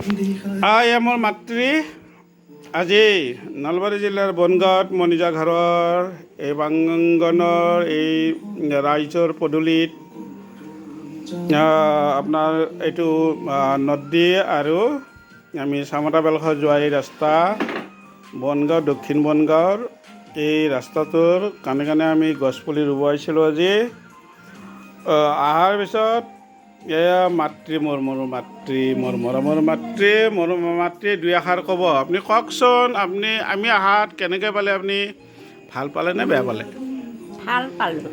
মোৰ মাতৃ আজি নলবাৰী জিলাৰ বনগাঁৱত মণিজা ঘৰৰ এই বাংগনৰ এই ৰাইজৰ পদূলিত আপোনাৰ এইটো নদী আৰু আমি চামতা বেলখোৱা যোৱা এই ৰাস্তা বনগাঁও দক্ষিণ বনগাঁৱৰ এই ৰাস্তাটোৰ কাণে কাণে আমি গছপুলি ৰুব আহিছিলোঁ আজি অহাৰ পিছত এয়া মাতৃ মোৰ মৰমৰ মাতৃ দুই এষাৰ ক'ব আপুনি কওকচোন আমি আহাত কেনেকৈ পালে আপুনি ভাল পালে নে বেয়া পালে ভাল পালোঁ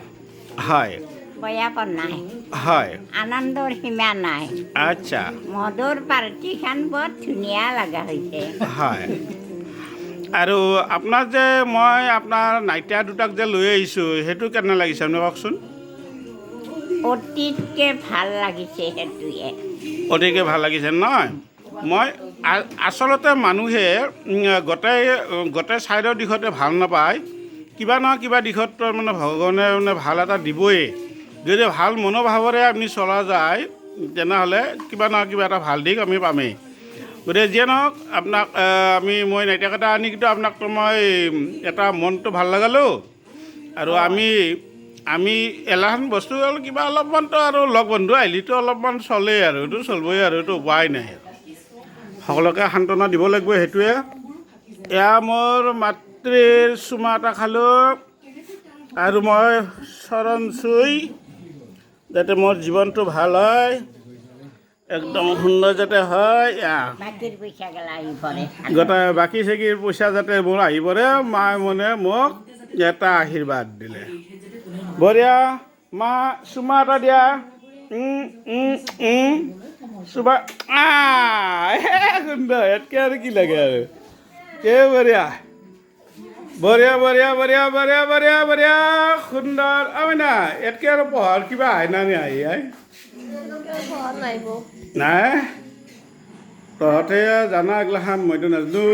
হয় বেয়া পোৱা নাই হয় আনন্দৰ সীমা নাই আচ্ছা মধুৰ পাৰ্টিখন বৰ ধুনীয়া লগা হৈছে হয় আৰু আপোনাৰ যে মই আপোনাৰ নাইটা দুটাক যে লৈ আহিছোঁ সেইটো কেনে লাগিছে আপুনি কওকচোন অতিতকৈ ভাল লাগিছে সেইটোৱে অতিকৈ ভাল লাগিছে নহয় মই আচলতে মানুহে গোটেই ছাইডৰ দিশতে ভাল নাপায় কিবা নহয় কিবা দিশত মানে ভগৱানে মানে ভাল এটা দিবই যদি ভাল মনোভাৱেৰে আপুনি চলা যায় তেনেহ'লে কিবা নহয় কিবা এটা ভাল দিশ আমি পামেই গতিকে যিয়ে নহওক আপোনাক মই নাইটাকেইটা আনি কিন্তু আপোনাক মই এটা মনটো ভাল লগালোঁ আৰু আমি এলাহান বস্তু হ'ল কিবা অলপমানতো আৰু লগ বন্ধু আহিলেতো অলপমান চলেই আৰু এইটো চলিবই আৰু এইটো উপায় নাই সকলোকে সান্তনা দিব লাগিব সেইটোৱে এয়া মোৰ মাতৃৰ চুমা এটা খালোঁ আৰু মই চৰণ চুই যাতে মোৰ জীৱনটো ভাল হয় একদম সুন্দৰ যাতে হয় বাকীৰ পইচা গেলা আহি পৰে গোটেই বাকী চাকীৰ পইচা যাতে মোৰ আহি পৰে মায়ে মানে মোক এটা আশীৰ্বাদ দিলে বঢ়িয়া মা চুমা এটা দিয়া চুমা সুন্দৰ ইয়াতকৈ আৰু কি লাগে আৰু বঢ়িয়া বঢ়িয়া বঢ়িয়া বঢ়িয়া বঢ়িয়া বঢ়িয়া বঢ়িয়া সুন্দৰ না ইয়াতকৈ আৰু পঢ়াৰ কিবা আহে না আহি নাই তহঁতে জানা এগিলাখান মইতো নাজানো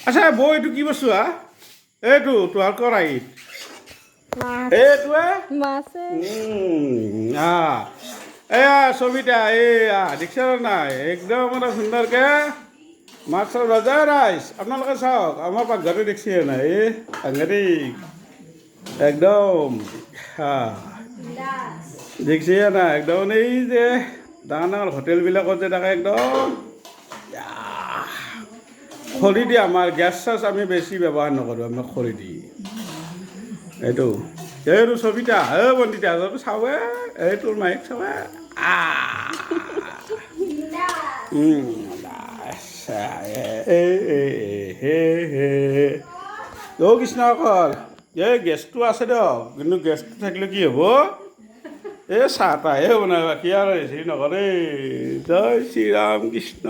আচ্ছা বৌ এইটো কি বস্তু এইটো তোহাৰ কৰাইত এইটোৱে এয়া ছবিটা এয়া দেখিছে নাই একদম মানে সুন্দৰকৈ মাছৰ ৰজা ৰাইচ আপোনালোকে চাওক আমাৰ পাকঘৰতে দেখিছে নাই এই সাংঘাতিক একদম দেখিছে না একদম এই যে ডাঙৰ ডাঙৰ হোটেলবিলাকত যে থাকে একদম খৰি দি আমাৰ গেছ চেছ আমি বেছি ব্যৱহাৰ নকৰোঁ আমি খৰি দি এইটো ছবিটা বন্দিতা চাৱে তোৰ মাইক চাৱে কৃষ্ণ অকল গেছটো আছে দিয়ক কিন্তু গেছটো থাকিলে কি হ'ব চাহ তাহে বনাবা কি আৰু হেৰি নকৰে জয় শ্ৰীৰাম কৃষ্ণ